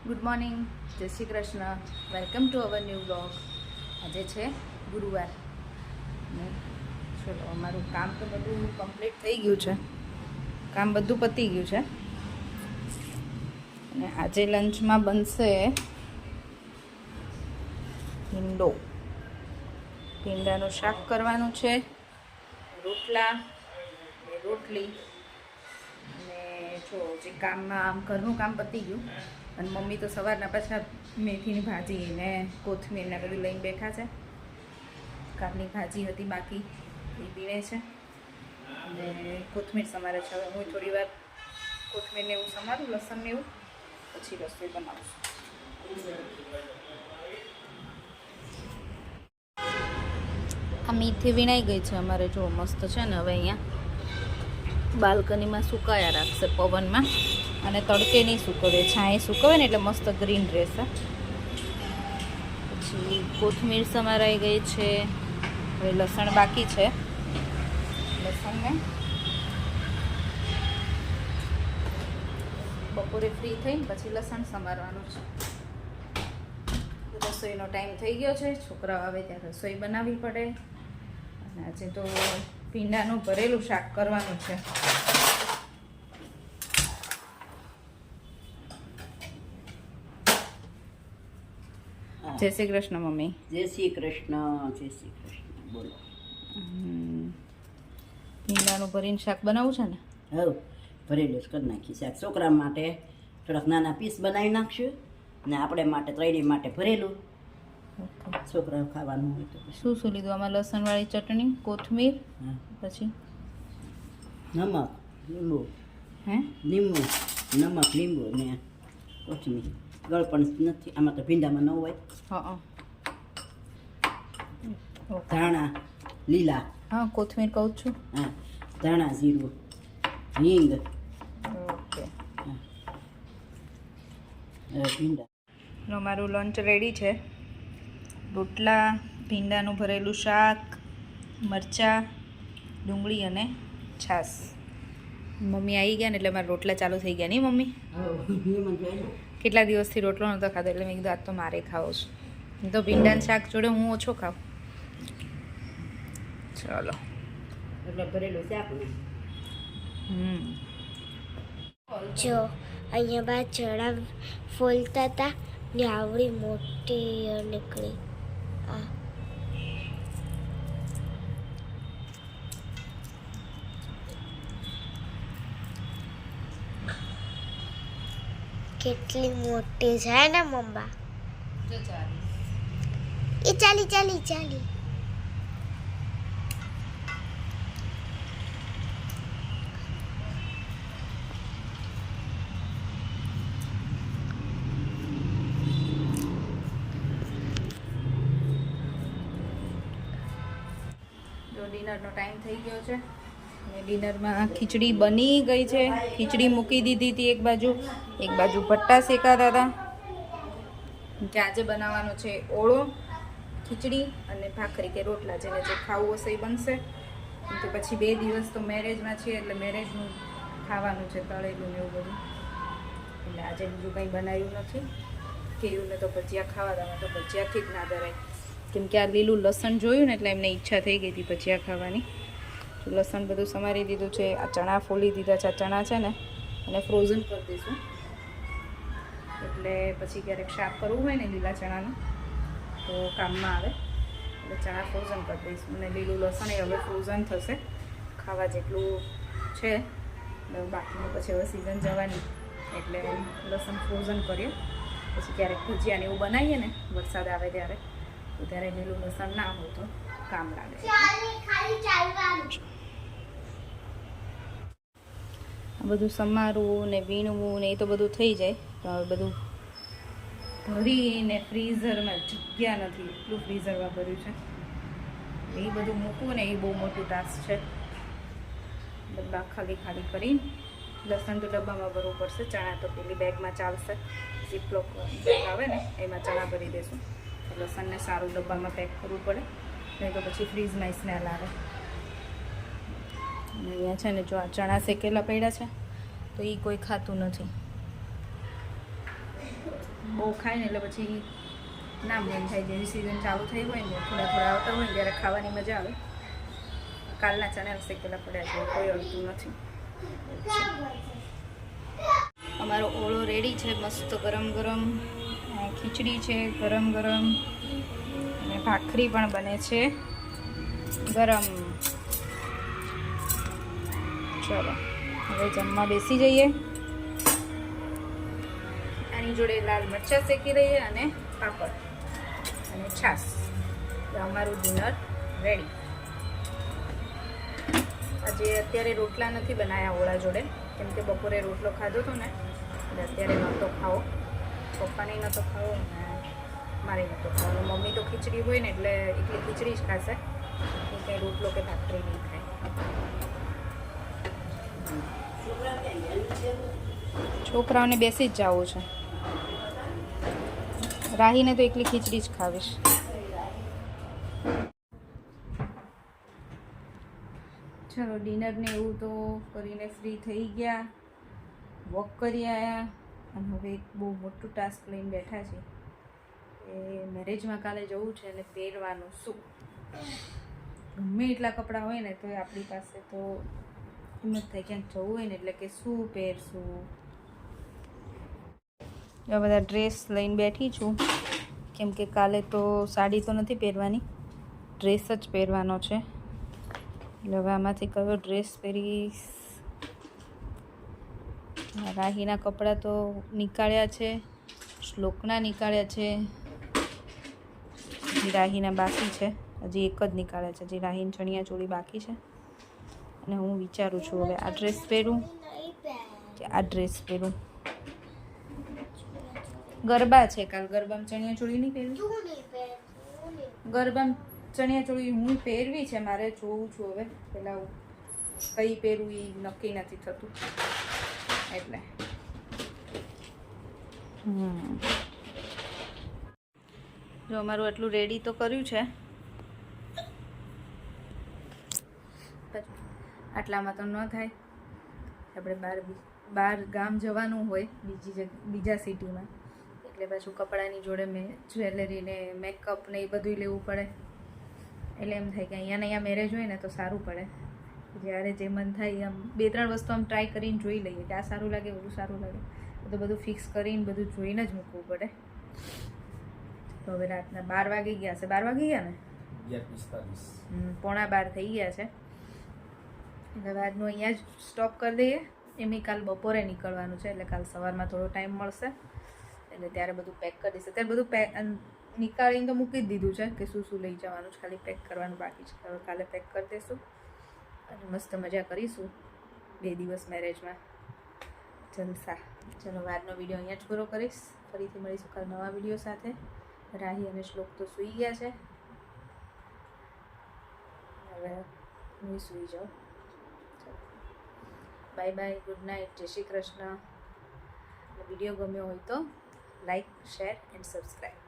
Good morning, જય Shri Krishna. Welcome to our new blog. આજે છે ગુરુવાર ને ચલો અમારું કામ તો બધું કમ્પ્લીટ થઈ ગયું છે, કામ બધું પતી ગયું છે. અને આજે લંચમાં બનશે ભીંડાનું શાક કરવાનું છે, રોટલા ને રોટલી. અને જો જે કામમાં આમ ઘરનું કામ પતી ગયું અને મમ્મી તો સવારના પાછા મેથીની ભાજી ને કોથમીર ને બધું લઈને બેઠા છે. કાલની ભાજી હતી બાકી એ પીવે છે અને કોથમીર સમારે છે. હવે હું થોડી વાર કોથમીરને એવું સમારું, લસણને એવું, પછી રસોઈ બનાવશું. આ મીઠી વીણાઈ ગઈ છે અમારે, જો મસ્ત છે ને. હવે અહીંયા બાલ્કનીમાં સુકાયા રાખશે પવનમાં, અને તડકે નહીં સૂકવે, છાંય સૂકવે ને એટલે મસ્ત ગ્રીન રહેશે. પછી કોથમીર સમારાઈ ગઈ છે. હવે લસણ બાકી છે, લસણને બપોરે ફ્રી થઈને પછી લસણ સમારવાનું છે. રસોઈનો ટાઈમ થઈ ગયો છે, છોકરાઓ આવે ત્યાં રસોઈ બનાવવી પડે. અને આજે તો ભીંડાનું ભરેલું શાક કરવાનું છે. જય શ્રી કૃષ્ણ મમ્મી. જય શ્રી કૃષ્ણ, જય શ્રી કૃષ્ણ. બોલો. ભીંડાનું ભરીને શાક બનાવવું છે ને? હવે ભરેલું જ કરી નાખી શાક. છોકરા માટે થોડાક નાના પીસ બનાવી નાખશું ને આપણે માટે ત્રણેય માટે ભરેલું. છોકરાઓ ખાવાનું હોય તો શું શું લીધું આમાં? લસણવાળી ચટણી, કોથમીર, પછી નમક, લીંબુ, લીંબુ, નમક, લીંબુ ને કોથમીર. ગળ પણ નથી આમાં, તો ભીંડામાં ન હોય. ધાણા લીલા, હા કોથમીર કહું છું. હા ધાણા, જીરું, હિંગ. ઓકે. ભીંડા. મારું લંચ રેડી છે. રોટલા, ભીંડાનું ભરેલું શાક, મરચાં, ડુંગળી અને છાશ. મમ્મી આવી ગયા ને એટલે મારા રોટલા ચાલુ થઈ ગયા. નહીં મમ્મી? કેટલા દિવસથી રોટલો નહોતો ખાધો એટલે મેં કીધું આજ તો મારે ખાવો છે. તો ભીંડાનું શાક જોડે હું ઓછો ખાઉં. ચલો એટલે ભરેલું શાક ને. જો અહીંયા બા ચણા ફોલતા હતા ને આવડી મોટી નીકળી. આ કેટલી મોટી છે ને મમ્મા. એ ચાલી ચાલી ચાલી. ડિનરનો ટાઈમ થઈ ગયો છે અને ડિનરમાં ખીચડી બની ગઈ છે. ખીચડી મૂકી દીધી હતી એક બાજુ ભટ્ટા શેકાતા હતા. કે આજે બનાવવાનો છે ઓળો, ખીચડી અને ભાખરી કે રોટલા, જેને જે ખાવું હશે એ બનશે. તો પછી 2 દિવસ તો મેરેજમાં છીએ એટલે મેરેજનું ખાવાનું છે, તળેલું ને એવું બધું. એટલે આજે બીજું કંઈ બનાવ્યું નથી. કેયુંને તો ભજીયા ખાવા હતા, તો ભજીયાથી જ ના ધરાય. કેમ કે આ લીલું લસણ જોયું ને એટલે એમને ઈચ્છા થઈ ગઈ હતી ભજીયા ખાવાની. તો લસણ બધું સમારી દીધું છે. આ ચણા ફોલી દીધા છે. આ ચણા છે ને અને ફ્રોઝન કરી દઈશું, એટલે પછી ક્યારેક શાક કરવું હોય ને લીલા ચણાનું તો કામમાં આવે. એટલે ચણા ફ્રોઝન કરી દઈશું અને લીલું લસણ એ હવે ફ્રોઝન થશે. ખાવા જેટલું છે, બાકીનું પછી હવે સિઝન જવાની એટલે લસણ ફ્રોઝન કરીએ. પછી ક્યારેક ભજીયાને એવું બનાવીએ ને વરસાદ આવે ત્યારે, તો ત્યારે લીલું લસણ ના હોય તો કામ લાગે. આ બધું સમારવું ને વીણવું ને એ તો બધું થઈ જાય. તો હવે બધું ભરીને ફ્રીઝરમાં જગ્યા નથી, એટલું ફ્રીઝરમાં ભર્યું છે. એ બધું મૂકવું ને એ બહુ મોટું ટાસ્ક છે. ડબ્બા ખાલી ખાલી કરીને, લસણ તો ડબ્બામાં ભરવું પડશે. ચણા તો પેલી બેગમાં ચાલશે, ઝીપલોક બેગ આવે ને એમાં ચણા ભરી દઈશું. લસણને સારું ડબ્બામાં પેક કરવું પડે, નહીં તો પછી ફ્રીઝમાં સ્મેલ આવે. અને અહીંયા છે ને જો આ ચણા શેકેલા પડ્યા છે તો એ કોઈ ખાતું નથી. બહુ ખાય ને એટલે પછી ના મન થાય. જેવી સિઝન ચાલુ થઈ હોય ને થોડા થોડા આવતા હોય ને ત્યારે ખાવાની મજા આવે. કાલના ચણા શેકેલા પડ્યા છે, કોઈ અડતું નથી. અમારો ઓળો રેડી છે, મસ્ત ગરમ ગરમ. ખીચડી છે ગરમ ગરમ, અને ભાખરી પણ બને છે ગરમ. ચલો હવે જમવા બેસી જઈએ. આની જોડે લાલ મરચાં શેકી દઈએ અને પાપડ અને છાશ. અમારું ડિનર રેડી. આજે અત્યારે રોટલા નથી બનાવ્યા ઓળા જોડે, કેમ કે બપોરે રોટલો ખાધો હતો ને એટલે અત્યારે નહોતો ખાવો. પપ્પાને નહોતો ખાવો ને મારે નહોતો ખાવો. મમ્મી તો ખીચડી હોય ને એટલે એકલી ખીચડી જ ખાશે, એ કંઈ રોટલો કે ભાખરી નહીં ખાય. છોકરાઓને બેસી જ જવું છે. રાહીને તો એકલી ખીચડી જ ખાવીશ. ચલો ડિનરને એવું તો કરીને ફ્રી થઈ ગયા, વોક કરી આવ્યા, અને હવે એક બહુ મોટું ટાસ્ક લઈને બેઠા છે. એ મેરેજમાં કાલે જવું છે અને પહેરવાનું શું. ગમે એટલા કપડાં હોય ને તો આપણી પાસે તો હિંમત થાય ક્યાંક જવું હોય ને એટલે કે શું પહેરશું. એવા બધા ડ્રેસ લઈને બેઠી છું, કેમ કે કાલે તો સાડી તો નથી પહેરવાની, ડ્રેસ જ પહેરવાનો છે. એટલે હવે આમાંથી કયો ડ્રેસ પહેરીશ. રાહીના કપડાં તો નીકાળ્યા છે, શ્લોકના નીકાળ્યા છે, હજી રાહીના બાકી છે. હજી એક જ નીકાળ્યા છે, હજી રાહીની ચણિયા ચોળી બાકી છે. અને હું વિચારું છું હવે આ ડ્રેસ પહેરું કે આ ડ્રેસ પહેરું. ગરબા છે કાલ, ગરબામાં ચણિયા ચોળી નહીં પહેરવી. ગરબામાં ચણિયા ચોળી હું પહેરવી છે, મારે જોઉં છું હવે. પહેલાં કઈ પહેરવું એ નક્કી નથી થતું એટલે. જો અમારું આટલું રેડી તો કર્યું છે, આટલામાં તો ન થાય. આપણે બહાર ગામ જવાનું હોય બીજા સિટીમાં, એટલે પાછું કપડાની જોડે મેં જ્વેલરી ને મેકઅપ ને એ બધું લેવું પડે. એટલે એમ થાય કે અહીંયા મેરેજ હોય ને તો સારું પડે. જ્યારે જે મન થાય આમ 2-3 વસ્તુ આમ ટ્રાય કરીને જોઈ લઈએ કે આ સારું લાગે, બધું સારું લાગે, તો બધું ફિક્સ કરીને બધું જોઈને જ મૂકવું પડે. તો હવે રાતના 12 વાગી ગયા છે. 12 વાગી ગયા ને? 11:45 થઈ ગયા છે. એટલે આજનું અહીંયા જ સ્ટોપ કરી દઈએ. એમની કાલ બપોરે નીકળવાનું છે, એટલે કાલ સવારમાં થોડો ટાઈમ મળશે એટલે ત્યારે બધું પેક કરી દઈશું. અત્યારે બધું નીકાળીને તો મૂકી જ દીધું છે કે શું શું લઈ જવાનું છે, ખાલી પેક કરવાનું બાકી છે. હવે કાલે પેક કરી દઈશું અને મસ્ત મજા કરીશું 2 દિવસ મેરેજમાં. જલસા. ચલો આજનો વિડીયો અહીંયા જ પૂરો કરીશ. ફરીથી મળીશું કાલ નવા વિડીયો સાથે. રાહી અને શ્લોક તો સૂઈ ગયા છે, હવે હું સૂઈ જાઉં. બાય બાય, ગુડ નાઇટ, જય શ્રી કૃષ્ણ. વિડીયો ગમ્યો હોય તો લાઈક, શેર એન્ડ સબસ્ક્રાઈબ.